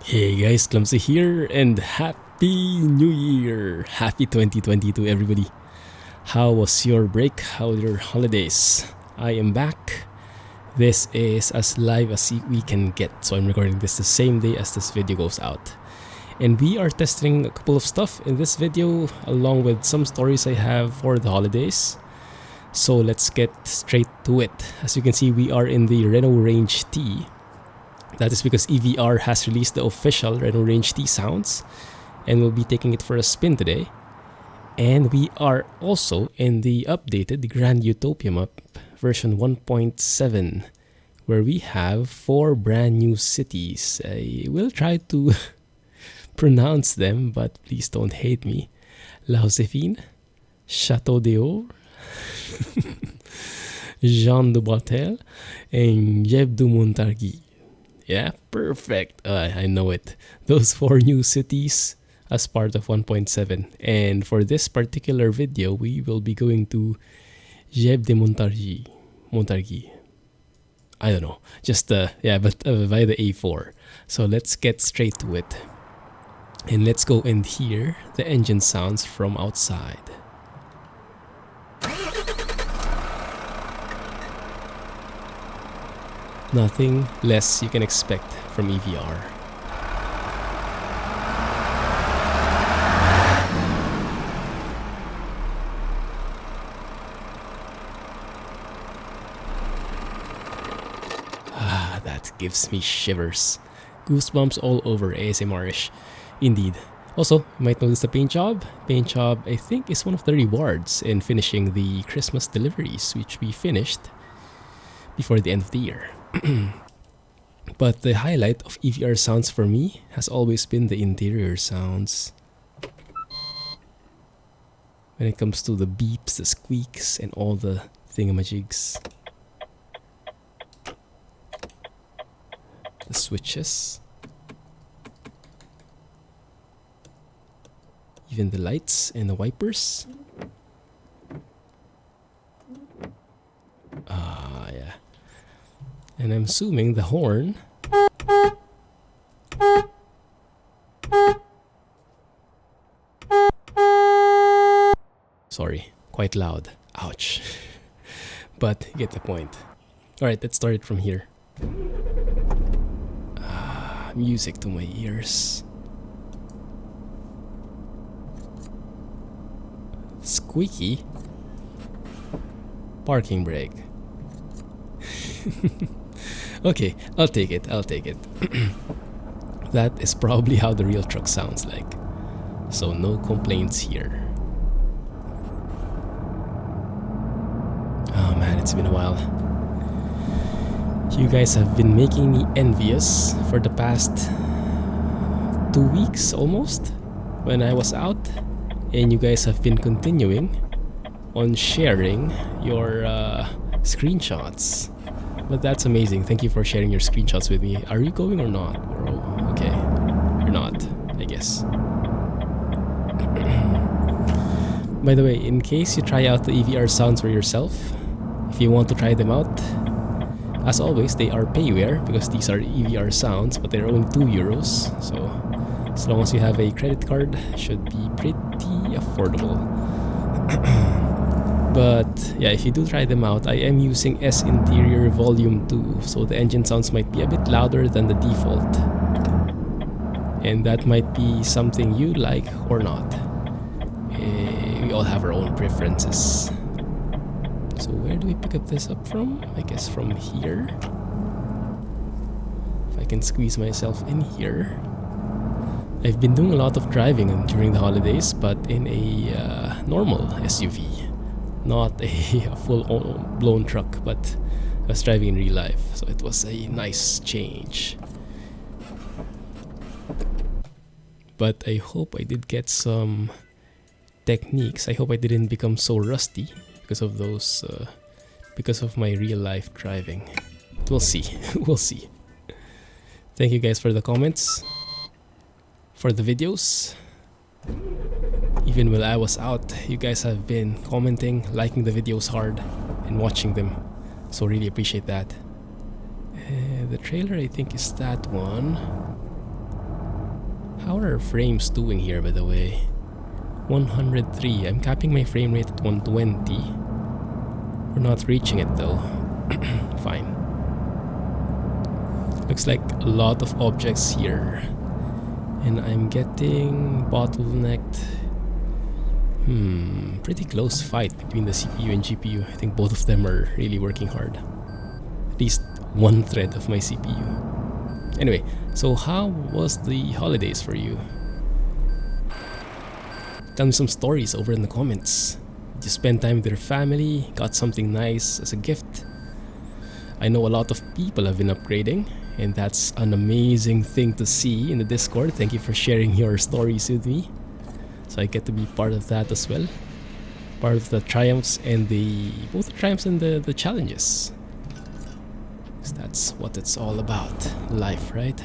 Hey guys, Clumsy here, and Happy New Year! Happy 2022 everybody! How was your break? How were your holidays? I am back. This is as live as we can get, so I'm recording this the same day as this video goes out. And we are testing a couple of stuff in this video, along with some stories I have for the holidays. So let's get straight to it. As you can see, we are in the Renault Range T. That is because EVR has released the official Renault Range T sounds, and we'll be taking it for a spin today. And we are also in the updated Grand Utopia map version 1.7, where we have 4 brand new cities. I will try to pronounce them, but please don't hate me. La Josephine, Château d'Or, Jean de Boitel, and Jeb de Montargis. Yeah, perfect. I know it. Those 4 new cities as part of 1.7. And for this particular video, we will be going to Jeb de Montargis. I don't know. Just, but via the A4. So let's get straight to it. And let's go and hear the engine sounds from outside. Nothing less you can expect from EVR. That gives me shivers. Goosebumps all over, ASMR-ish. Indeed. Also, you might notice the paint job. Paint job, I think, is one of the rewards in finishing the Christmas deliveries, which we finished before the end of the year. But the highlight of EVR sounds for me has always been the interior sounds. When it comes to the beeps, the squeaks, and all the thingamajigs. The switches. Even the lights and the wipers. Yeah. And I'm assuming the horn sorry, quite loud. Ouch. But you get the point. Alright, let's start it from here. Music to my ears. Squeaky. Parking brake. Okay, I'll take it. That is probably how the real truck sounds like. So no complaints here. Oh man, it's been a while. You guys have been making me envious for the past 2 weeks almost when I was out. And you guys have been continuing on sharing your screenshots. But that's amazing. Thank you for sharing your screenshots with me. Are you going or not, bro? Okay. You're not, I guess. By the way, in case you try out the EVR sounds for yourself, if you want to try them out, as always, they are payware because these are EVR sounds, but they're only €2. So as long as you have a credit card, should be pretty affordable. But yeah, if you do try them out, I am using S Interior Volume 2, so the engine sounds might be a bit louder than the default. And that might be something you like or not. We all have our own preferences. So where do we pick up this up from? I guess from here. If I can squeeze myself in here. I've been doing a lot of driving during the holidays, but in a normal SUV. Not a full-blown truck, but I was driving in real life, so it was a nice change. But I hope I did get some techniques. I hope I didn't become so rusty because of those, because of my real-life driving. We'll see. We'll see. Thank you guys for the comments, for the videos. Even while I was out, you guys have been commenting, liking the videos hard, and watching them. So really appreciate that. The trailer, I think, is that one. How are our frames doing here, by the way? 103. I'm capping my frame rate at 120. We're not reaching it though. Fine. Looks like a lot of objects here. And I'm getting bottlenecked. Pretty close fight between the CPU and GPU. I think both of them are really working hard. At least one thread of my CPU. Anyway, so how was the holidays for you? Tell me some stories over in the comments. Did you spend time with your family? Got something nice as a gift? I know a lot of people have been upgrading, and that's an amazing thing to see in the Discord. Thank you for sharing your stories with me. So I get to be part of that as well. Part of the triumphs and both the triumphs and the challenges. So that's what it's all about. Life, right?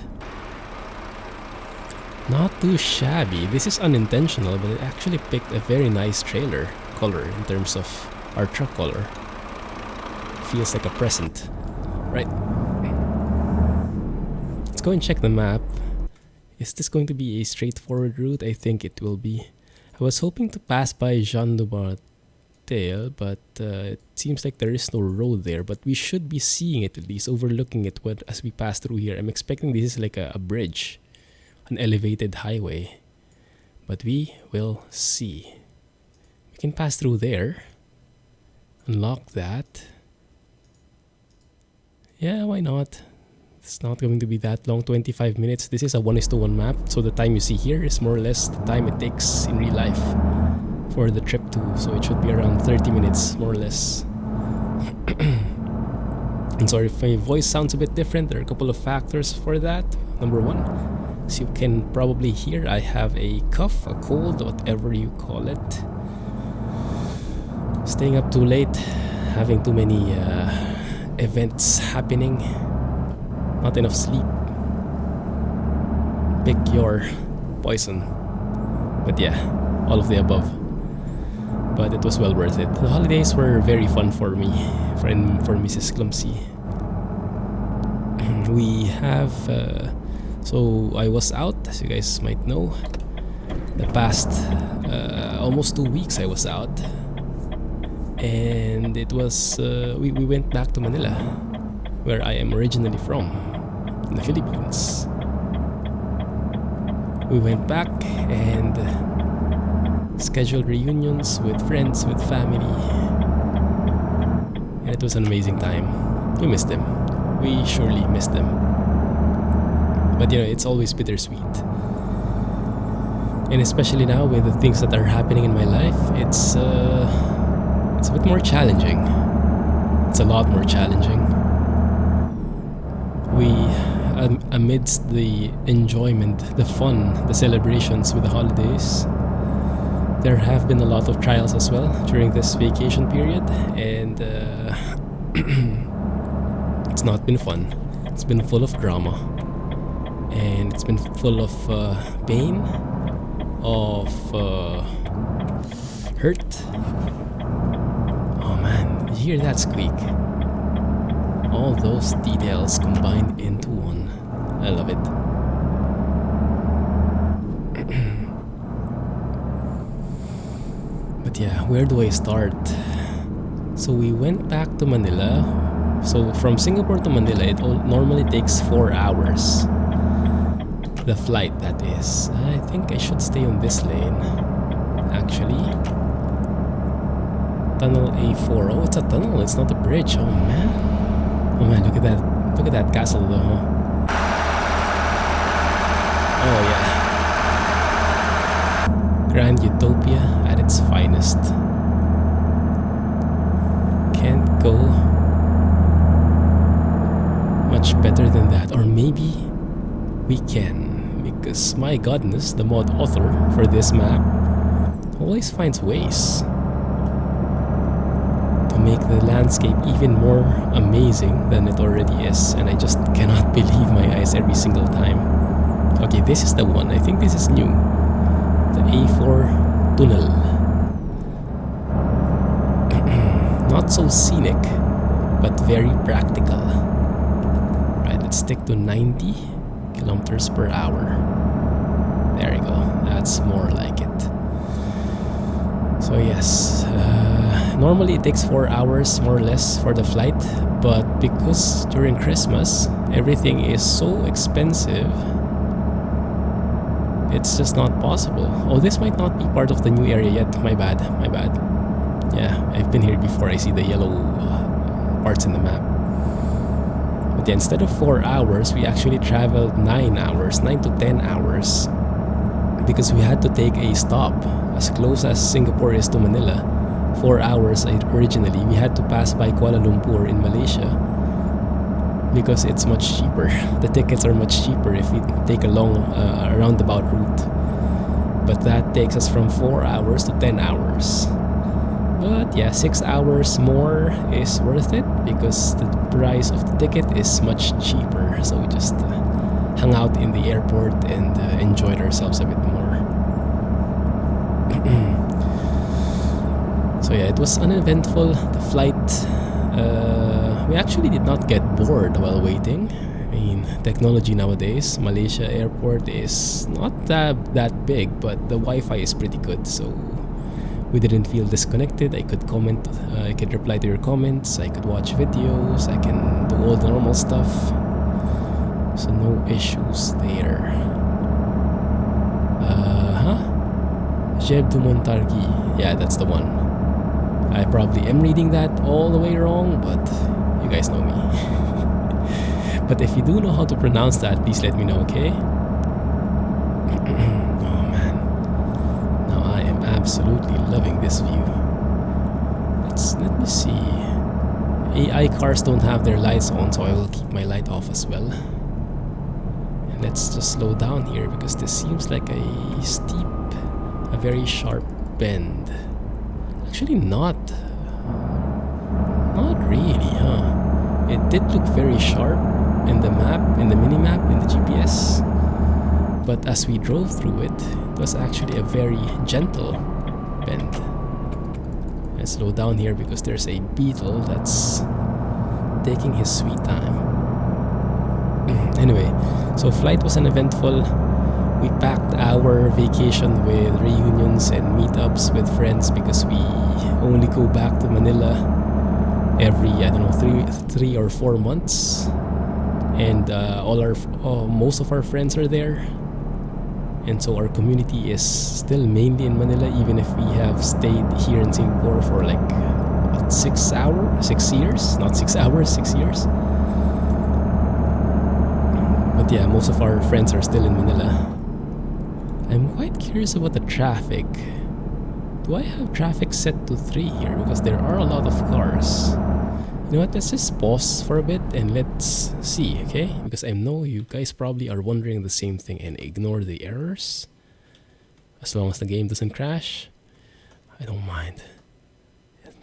Not too shabby. This is unintentional, but it actually picked a very nice trailer color in terms of our truck color. Feels like a present. Right. Let's go and check the map. Is this going to be a straightforward route? I think it will be. I was hoping to pass by Jean de Martel, but it seems like there is no road there. But we should be seeing it at least, overlooking it as we pass through here. I'm expecting this is like a bridge, an elevated highway. But we will see. We can pass through there. Unlock that. Yeah, why not? It's not going to be that long, 25 minutes. This is a 1:1 map, so the time you see here is more or less the time it takes in real life for the trip to, so it should be around 30 minutes, more or less. And sorry if my voice sounds a bit different. There are a couple of factors for that. Number one, as you can probably hear, I have a cough, a cold, whatever you call it. Staying up too late, having too many events happening. Not enough sleep. Pick your poison. But yeah, all of the above. But it was well worth it. The holidays were very fun for me, for Mrs. Clumsy. We have so I was out, as you guys might know. The past almost 2 weeks I was out. And it was we went back to Manila, where I am originally from, in the Philippines. We went back and scheduled reunions with friends, with family, and it was an amazing time. We missed them. We surely missed them. But you know, it's always bittersweet. And especially now with the things that are happening in my life, it's a bit more challenging. It's a lot more challenging. We, amidst the enjoyment, the fun, the celebrations with the holidays, there have been a lot of trials as well during this vacation period, and it's not been fun. It's been full of drama, and it's been full of pain, of hurt. Oh man, did you hear that squeak? All those details combined into one. I love it. But yeah, where do I start? So we went back to Manila. So from Singapore to Manila, it normally takes 4 hours. The flight, that is. I think I should stay on this lane, actually. Tunnel A4. Oh, it's a tunnel. It's not a bridge. Oh man. Oh man, look at that. Look at that castle though, huh? Oh yeah. Grand Utopia at its finest. Can't go much better than that. Or maybe we can, because MyGodness, the mod author for this map, always finds ways to make the landscape even more amazing than it already is, and I just cannot believe my eyes every single time. Okay, this is the one. I think this is new. The A4 tunnel. Not so scenic, but very practical. Right, let's stick to 90 kilometers per hour. There you go. That's more like it. So yes, normally it takes 4 hours more or less for the flight, but because during Christmas everything is so expensive, it's just not possible. Oh, this might not be part of the new area yet. My bad. Yeah, I've been here before. I see the yellow parts in the map. But yeah, instead of 4 hours, we actually traveled 9 hours, 9 to 10 hours, because we had to take a stop as close as Singapore is to Manila. 4 hours originally. We had to pass by Kuala Lumpur in Malaysia because it's much cheaper. The tickets are much cheaper if we take a long roundabout route. But that takes us from 4 hours to 10 hours. But yeah, 6 hours more is worth it because the price of the ticket is much cheaper. So we just hung out in the airport and enjoyed ourselves a bit more. So yeah, it was uneventful. The flight, we actually did not get bored while waiting. I mean, technology nowadays, Malaysia airport is not that big, but the Wi-Fi is pretty good, so we didn't feel disconnected. I could comment, I could reply to your comments, I could watch videos, I can do all the normal stuff. So no issues there. Jeb du Montargui. Yeah, that's the one. I probably am reading that all the way wrong, but you guys know me. But if you do know how to pronounce that, please let me know, okay? Oh man. Now I am absolutely loving this view. Let me see. AI cars don't have their lights on, so I will keep my light off as well. And let's just slow down here because this seems like a steep, a very sharp bend. Actually not really, huh? It did look very sharp in the map, in the mini-map, in the GPS. But as we drove through it, it was actually a very gentle bend. Let's slow down here because there's a beetle that's taking his sweet time. Anyway, so flight was uneventful. We packed our vacation with reunions and meetups with friends because we only go back to Manila every, I don't know, three or 4 months. And most of our friends are there. And so our community is still mainly in Manila, even if we have stayed here in Singapore for like, what, 6 years? Not 6 hours, 6 years. But yeah, most of our friends are still in Manila. I'm quite curious about the traffic. Do I have traffic set to 3 here? Because there are a lot of cars. You know what, let's just pause for a bit and let's see, okay? Because I know you guys probably are wondering the same thing and ignore the errors. As long as the game doesn't crash, I don't mind.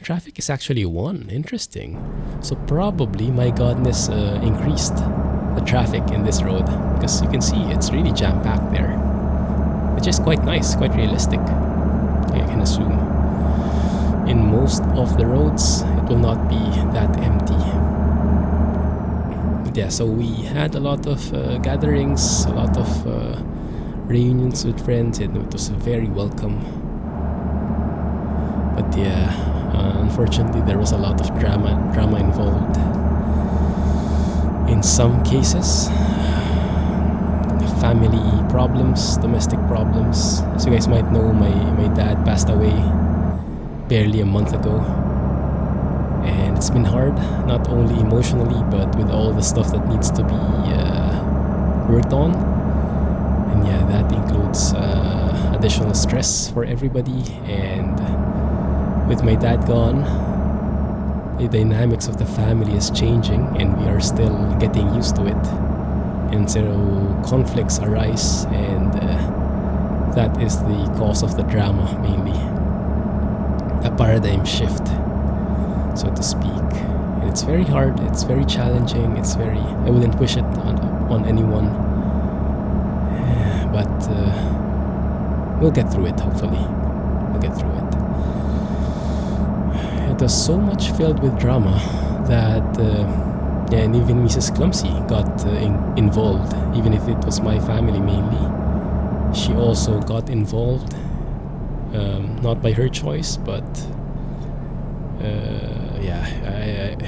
Traffic is actually 1, interesting. So probably MyGodness increased the traffic in this road. Because you can see it's really jam-packed there. Which is quite nice, quite realistic. I can assume. In most of the roads, it will not be that empty. But yeah, so we had a lot of gatherings, a lot of reunions with friends, and it was very welcome. But yeah, unfortunately there was a lot of drama involved. In some cases, family problems, domestic problems. As you guys might know, my dad passed away barely a month ago, and it's been hard, not only emotionally but with all the stuff that needs to be worked on. And yeah, that includes additional stress for everybody. And with my dad gone, the dynamics of the family is changing, and we are still getting used to it. And so conflicts arise, and that is the cause of the drama mainly. A paradigm shift, so to speak. And it's very hard, it's very challenging, I wouldn't wish it on anyone. But we'll get through it, hopefully. We'll get through it. It was so much filled with drama that and even Mrs. Clumsy got involved, even if it was my family mainly. she also got involved, not by her choice, but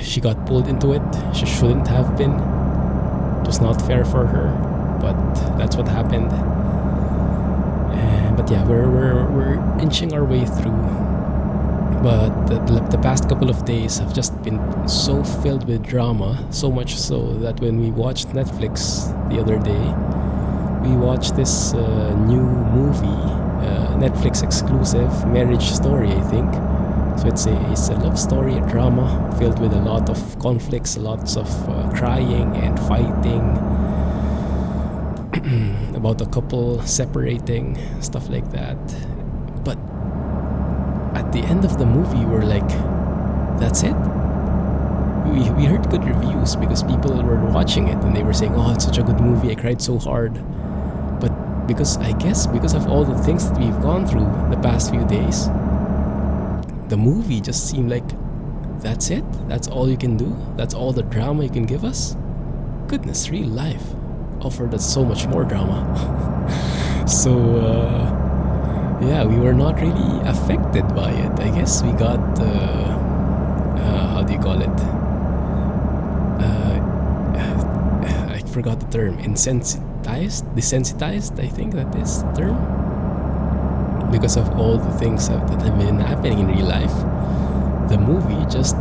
she got pulled into it. She shouldn't have been. It was not fair for her, but that's what happened. But yeah, we're inching our way through. But the past couple of days have just been so filled with drama, so much so that when we watched Netflix the other day, we watched this new movie, Netflix exclusive Marriage Story, I think. So it's a love story, a drama filled with a lot of conflicts, lots of crying and fighting, about a couple separating, stuff like that. But at the end of the movie, we're like, that's it? We heard good reviews because people were watching it and they were saying, oh, it's such a good movie, I cried so hard. But because of all the things that we've gone through the past few days, the movie just seemed like, that's it? That's all you can do? That's all the drama you can give us? Goodness, real life offered us so much more drama. So, yeah, we were not really affected by it. I guess we got, how do you call it? I forgot the term. Desensitized, I think that is the term. Because of all the things that have been happening in real life, the movie just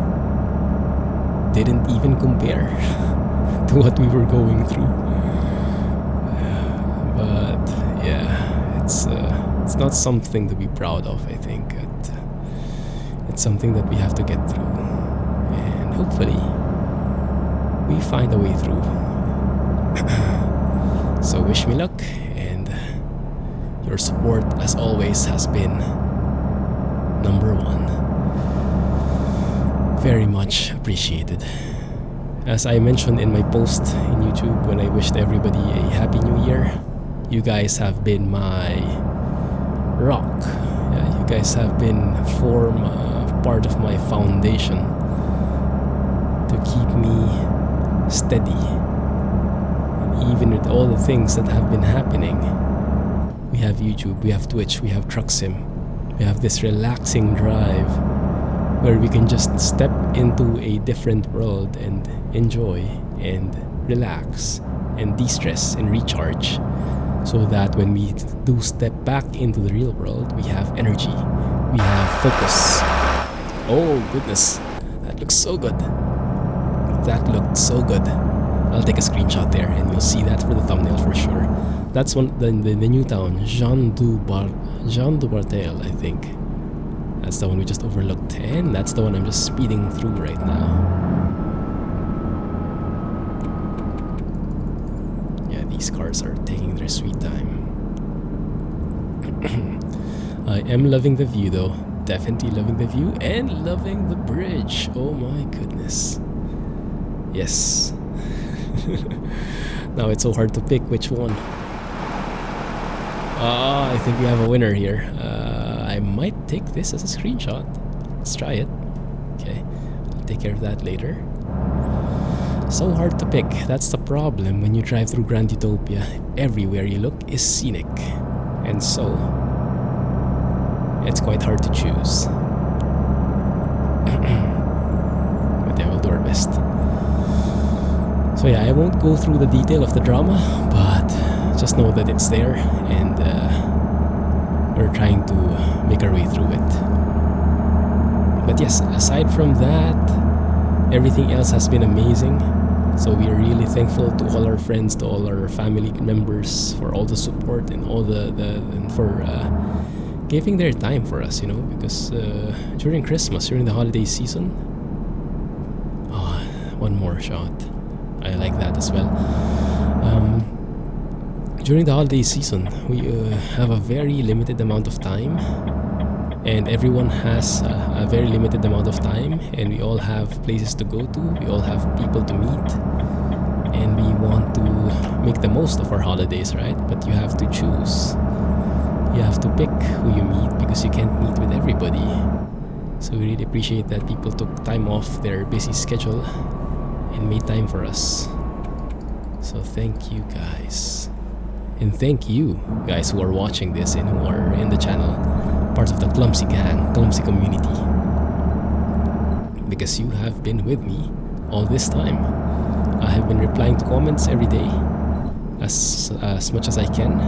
didn't even compare to what we were going through. But yeah, it's not something to be proud of. I think it's something that we have to get through, and hopefully we find a way through. So wish me luck, and your support, as always, has been number one. Very much appreciated. As I mentioned in my post in YouTube when I wished everybody a Happy New Year, you guys have been my rock. Yeah, you guys have been part of my foundation to keep me steady. And even with all the things that have been happening, we have YouTube, we have Twitch, we have Truck Sim. We have this relaxing drive where we can just step into a different world and enjoy and relax and de-stress and recharge, so that when we do step back into the real world, we have energy, we have focus. Oh goodness, that looks so good. That looked so good. I'll take a screenshot there and you'll see that for the thumbnail for sure. That's the new town, Jean du Bartel, I think. That's the one we just overlooked, and that's the one I'm just speeding through right now. Yeah, these cars are taking their sweet time. I am loving the view though, definitely loving the view and loving the bridge. Oh my goodness. Yes. Now it's so hard to pick which one. I think we have a winner here. I might take this as a screenshot. Let's try it. Okay, I'll take care of that later. So hard to pick. That's the problem when you drive through Grand Utopia. Everywhere you look is scenic, and so it's quite hard to choose. But yeah, we'll do our best. So yeah, I won't go through the detail of the drama, but just know that it's there, and we're trying to make our way through it. But yes, aside from that, everything else has been amazing. So we are really thankful to all our friends, to all our family members for all the support and all and for giving their time for us, because during Christmas, during the holiday season. Oh, one more shot. I like that as well. During the holiday season, we have a very limited amount of time, and everyone has a very limited amount of time, and we all have places to go to, we all have people to meet, and we want to make the most of our holidays, right? But you have to choose. You have to pick who you meet because you can't meet with everybody. So we really appreciate that people took time off their busy schedule and made time for us. So thank you guys. And thank you guys who are watching this and who are in the channel, part of the Clumsy gang, Clumsy community. Because you have been with me all this time. I have been replying to comments every day as much as I can.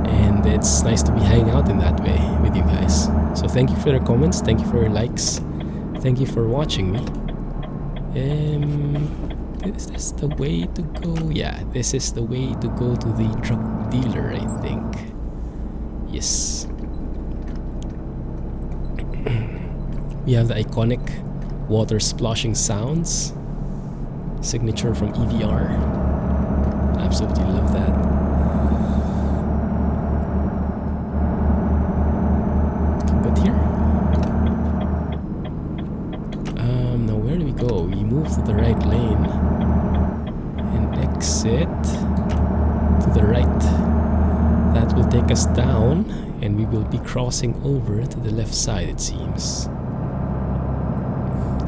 And it's nice to be hanging out in that way with you guys. So thank you for your comments, thank you for your likes, thank you for watching me. Is this the way to go? Yeah, this is the way to go to the truck dealer, I think. Yes. We have the iconic water splashing sounds. Signature from EVR. Absolutely love that. Looking good here. Now where do we go? We move to the right lane and exit to the right. That will take us down and we will be crossing over to the left side, it seems.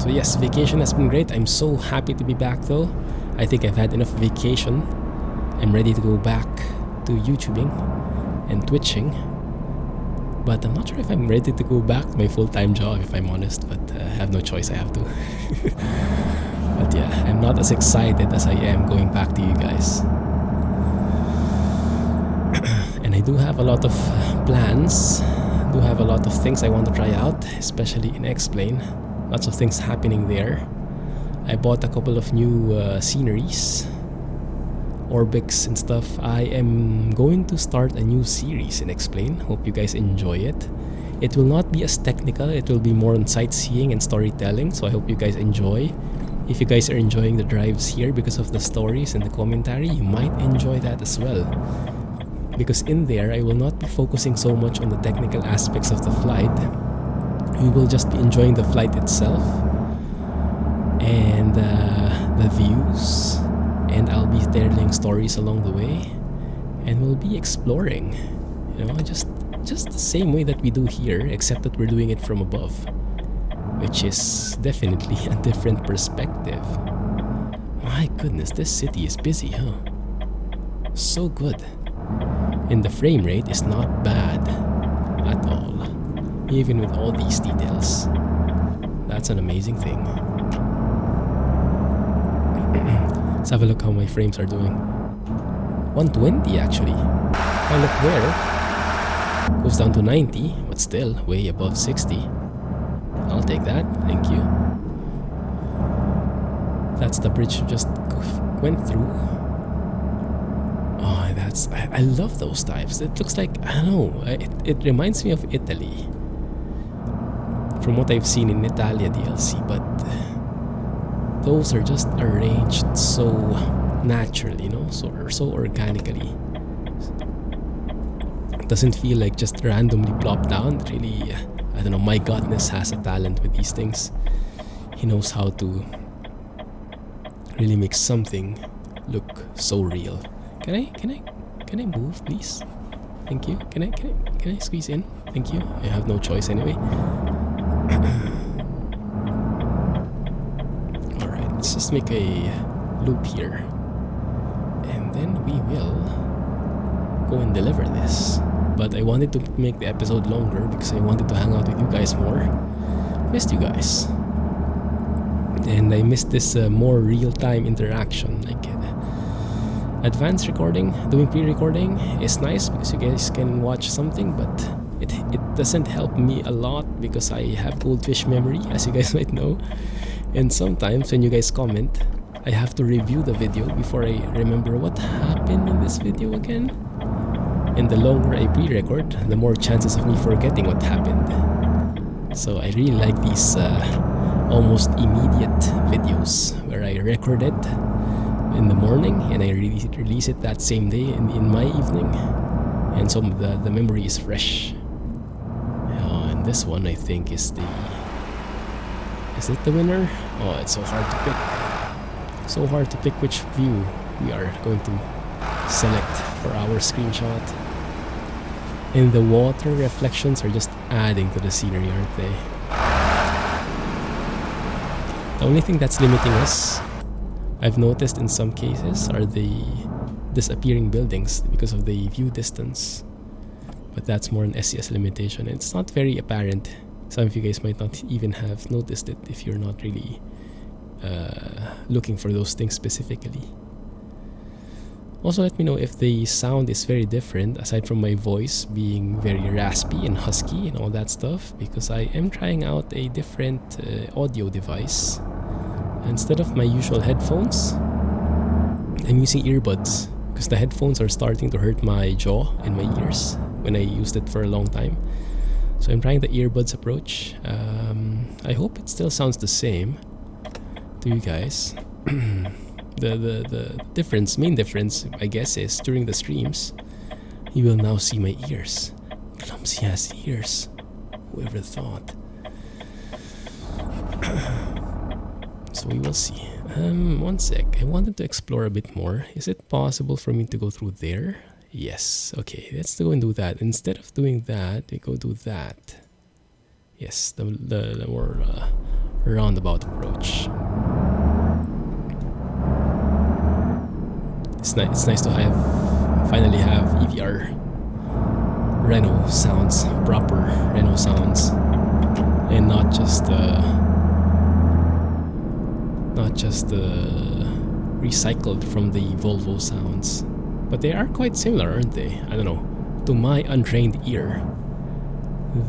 So yes, vacation has been great. I'm so happy to be back though. I think I've had enough vacation. I'm ready to go back to YouTubing and Twitching. But I'm not sure if I'm ready to go back to my full-time job, if I'm honest. But I have no choice, I have to. But yeah, I'm not as excited as I am going back to you guys. And I do have a lot of plans. Do have a lot of things I want to try out, especially in X-Plane. Lots of things happening there. I bought a couple of new sceneries, Orbix and stuff. I am going to start a new series in X-Plane. Hope you guys enjoy it. It will not be as technical. It will be more on sightseeing and storytelling. So I hope you guys enjoy. If you guys are enjoying the drives here because of the stories and the commentary, you might enjoy that as well. Because in there, I will not be focusing so much on the technical aspects of the flight. We will just be enjoying the flight itself and the views, and I'll be telling stories along the way, and we'll be exploring, you know, just the same way that we do here, except that we're doing it from above, which is definitely a different perspective. My goodness, this city is busy, huh? So good. And the frame rate is not bad at all. Even with all these details. That's an amazing thing. Let's have a look how my frames are doing. 120 actually. Oh, look there. Goes down to 90, but still way above 60. I'll take that, thank you. That's the bridge we just went through. Oh, I love those types. It looks like, I don't know, it reminds me of Italy. From what I've seen in Italia DLC, but those are just arranged so naturally, you know, so organically. It doesn't feel like just randomly plopped down. It really, I don't know, MyGodness has a talent with these things. He knows how to really make something look so real. Can I move, please? Thank you. Can I squeeze in? Thank you. I have no choice anyway. Alright, let's just make a loop here. And then we will go and deliver this. But I wanted to make the episode longer because I wanted to hang out with you guys more. Missed you guys. And I missed this more real-time interaction. Like advanced recording, doing pre-recording is nice because you guys can watch something, but it doesn't help me a lot because I have goldfish memory, as you guys might know. And sometimes when you guys comment, I have to review the video before I remember what happened in this video again. And the longer I pre-record, the more chances of me forgetting what happened. So I really like these almost immediate videos where I record it in the morning and I release it that same day in my evening. And so the memory is fresh. And this one I think is the... Is it the winner? Oh, it's so hard to pick. So hard to pick which view we are going to select for our screenshot. And the water reflections are just adding to the scenery, aren't they? The only thing that's limiting us, I've noticed in some cases, are the disappearing buildings because of the view distance. But that's more an SCS limitation. It's not very apparent. Some of you guys might not even have noticed it if you're not really looking for those things specifically. Also, let me know if the sound is very different, aside from my voice being very raspy and husky and all that stuff, because I am trying out a different audio device. Instead of my usual headphones, I'm using earbuds, because the headphones are starting to hurt my jaw and my ears when I used it for a long time. So I'm trying the earbuds approach. I hope it still sounds the same to you guys. The difference, main difference, I guess, is during the streams, you will now see my ears. Clumsy has ears. Whoever thought? So we will see. One sec. I wanted to explore a bit more. Is it possible for me to go through there? Yes. Okay, let's go and do that. Instead of doing that, we go do that. Yes, the more roundabout approach. It's nice to finally have EVR Renault sounds, proper Renault sounds, and not just recycled from the Volvo sounds. But they are quite similar, aren't they? I don't know. To my untrained ear,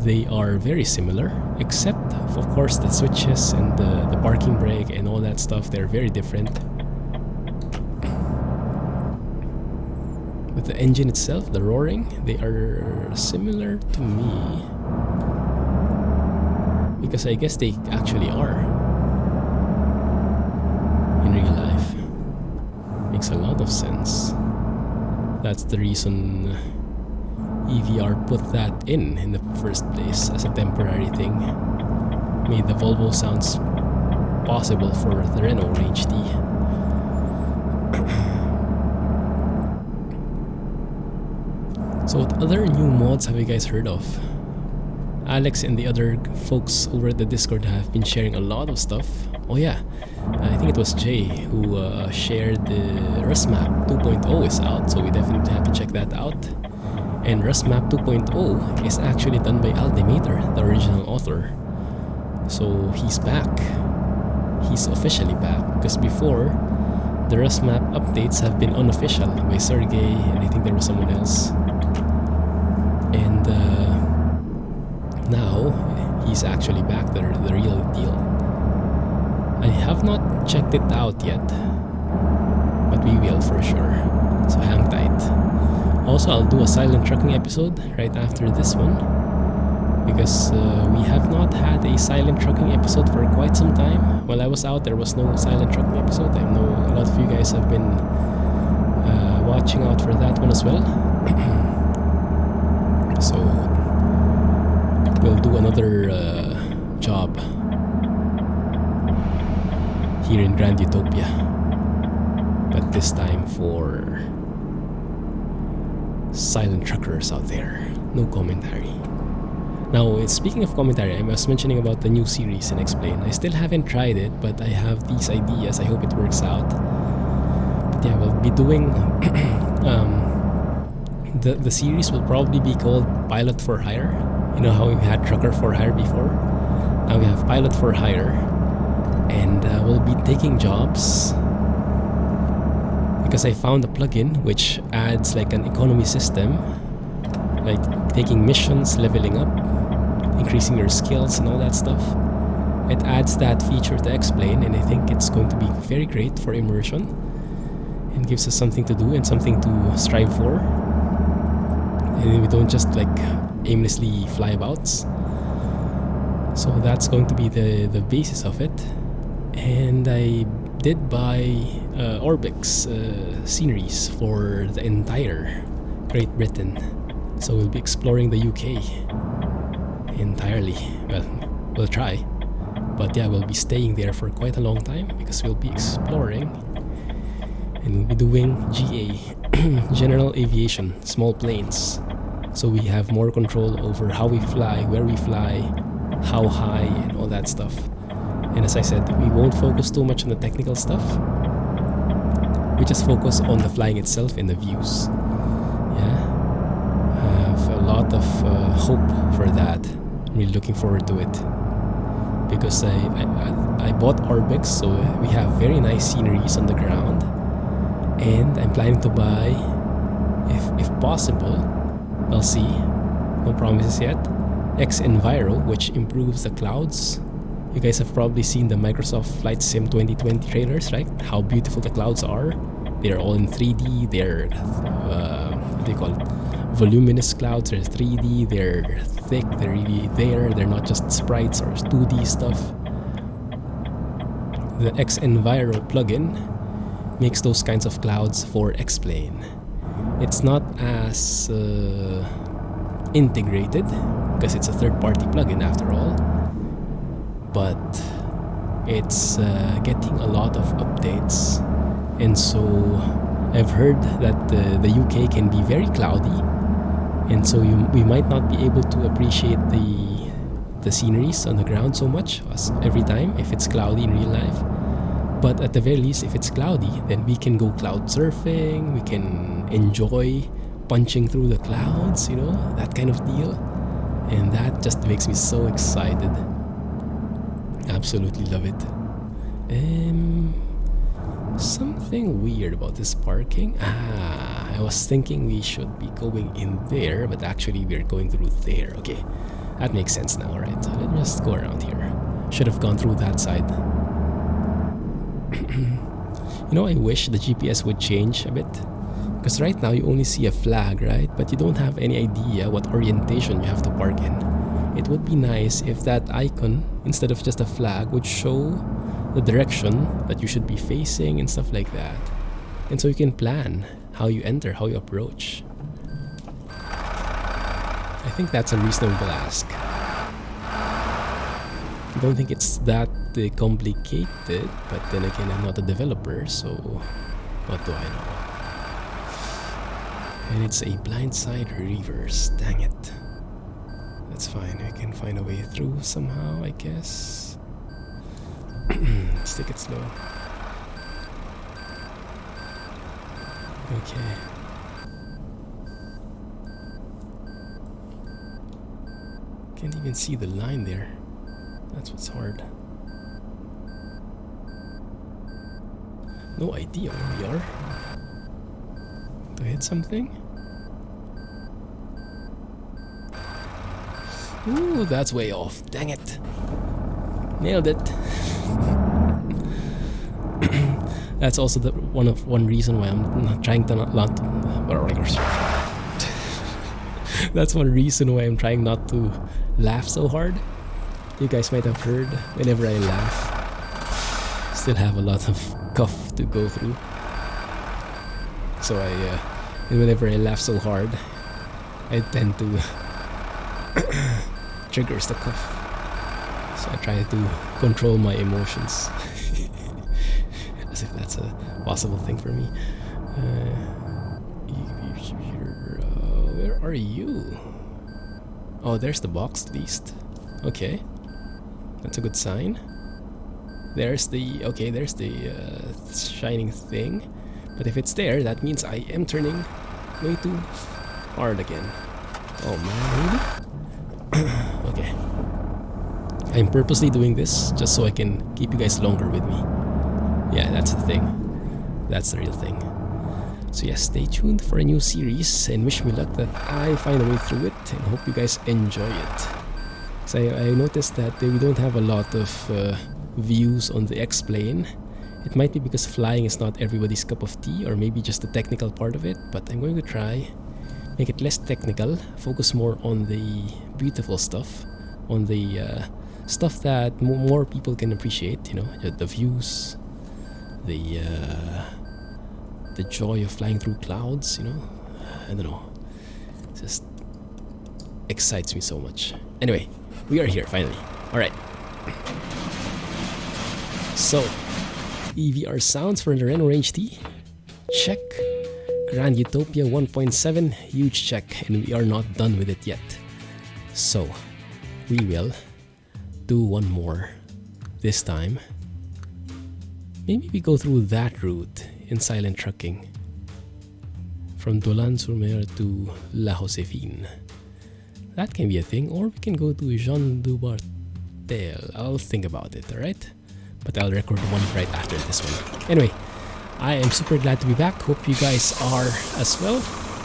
they are very similar, except of course the switches and the parking brake and all that stuff. They're very different. With the engine itself, the roaring, they are similar to me, because I guess they actually are in real life. Makes a lot of sense. That's the reason EVR put that in the first place as a temporary thing. Made the Volvo sounds possible for the Renault Range T. So what other new mods have you guys heard of? Alex and the other folks over at the Discord have been sharing a lot of stuff. Oh yeah, I think it was Jay who shared the Rust Map 2.0 is out, so we definitely have to check that out. And Rust Map 2.0 is actually done by Aldimator, the original author. So he's back. He's officially back, because before, the Rust Map updates have been unofficial by Sergey, and I think there was someone else. And now he's actually back, the real deal. I have not checked it out yet, but we will for sure, so hang tight. Also, I'll do a silent trucking episode right after this one, because we have not had a silent trucking episode for quite some time. While I was out, there was no silent trucking episode. I know a lot of you guys have been watching out for that one as well. So we'll do another job here in Grand Utopia, but this time for silent truckers out there. No commentary. Now, speaking of commentary, I was mentioning about the new series in Explain. I still haven't tried it, but I have these ideas. I hope it works out. But yeah, we'll be doing the series will probably be called Pilot for Hire. You know how we had Trucker for Hire before? Now we have Pilot for Hire, and we'll be taking jobs, because I found a plugin which adds like an economy system, like taking missions, leveling up, increasing your skills and all that stuff. It adds that feature to Explain, and I think it's going to be very great for immersion and gives us something to do and something to strive for. And we don't just like aimlessly fly abouts. So that's going to be the basis of it. And I did buy Orbix sceneries for the entire Great Britain. So we'll be exploring the UK entirely. Well, we'll try. But yeah, we'll be staying there for quite a long time, because we'll be exploring. And we'll be doing GA, General Aviation, small planes. So we have more control over how we fly, where we fly, how high, and all that stuff. And as I said, we won't focus too much on the technical stuff. we just focus on the flying itself and the views. Yeah, I have a lot of hope for that. I'm really looking forward to it because I bought Orbix, so we have very nice sceneries on the ground, and I'm planning to buy, if possible, I'll see, no promises yet, X Enviro, which improves the clouds. You guys have probably seen the Microsoft Flight Sim 2020 trailers, right? How beautiful the clouds are. They're all in 3D. They're what do you call it? Voluminous clouds. They're 3D. They're thick. They're really there. They're not just sprites or 2D stuff. The X Enviro plugin makes those kinds of clouds for X-Plane. It's not as integrated because it's a third-party plugin after all, but it's getting a lot of updates, and so I've heard that the UK can be very cloudy, and so we might not be able to appreciate the sceneries on the ground so much as every time if it's cloudy in real life. But at the very least, if it's cloudy, then we can go cloud surfing, we can enjoy punching through the clouds, you know, that kind of deal. And that just makes me so excited. Absolutely love it. Something weird about this parking. I was thinking we should be going in there, but actually we're going through there. Okay, that makes sense now. Alright, so let me just go around here. Should have gone through that side. You know, I wish the GPS would change a bit, because right now you only see a flag, right? But you don't have any idea what orientation you have to park in. It would be nice if that icon, instead of just a flag, would show the direction that you should be facing and stuff like that. And so you can plan how you enter, how you approach. I think that's a reasonable ask. I don't think it's that complicated, but then again, I'm not a developer, so what do I know? And it's a blindside reverse, dang it. That's fine, we can find a way through somehow, I guess. Let's take it slow. Okay. Can't even see the line there. That's what's hard. No idea where we are. Do I hit something? Ooh, that's way off. Dang it. Nailed it. That's also the one reason why I'm not trying to not that's one reason why I'm trying not to laugh so hard. You guys might have heard whenever I laugh, still have a lot of cough to go through. So and whenever I laugh so hard, I tend to triggers the cough. So I try to control my emotions. As if that's a possible thing for me. Where are you? Oh, there's the box at least. Okay. That's a good sign. There's the shining thing. But if it's there, that means I am turning way too hard again. Oh man, really? Okay. I'm purposely doing this just so I can keep you guys longer with me. Yeah, that's the thing. That's the real thing. So yeah, stay tuned for a new series and wish me luck that I find a way through it and hope you guys enjoy it. So I noticed that we don't have a lot of views on the X-Plane. It might be because flying is not everybody's cup of tea, or maybe just the technical part of it, but I'm going to try make it less technical, focus more on the beautiful stuff, on the stuff that more people can appreciate, you know, the views, the joy of flying through clouds, you know. I don't know, it just excites me so much. Anyway, we are here finally. Alright, so EVR sounds for the Renault Range T, check. Grand Utopia 1.7, huge check, and we are not done with it yet. So we will do one more this time. Maybe we go through that route in silent trucking. From Dolan-sur-Mer to La Josephine. That can be a thing, or we can go to Jean du Bartel. I'll think about it, alright? But I'll record one right after this one. Anyway, I am super glad to be back. Hope you guys are as well.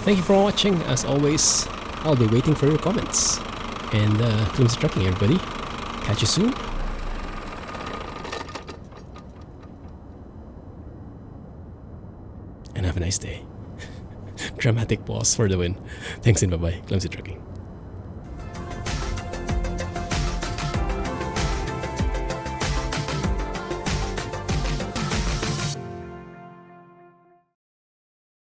Thank you for watching. As always, I'll be waiting for your comments. And Clumsy trucking, everybody. Catch you soon. And have a nice day. Dramatic pause for the win. Thanks and bye-bye. Clumsy trucking.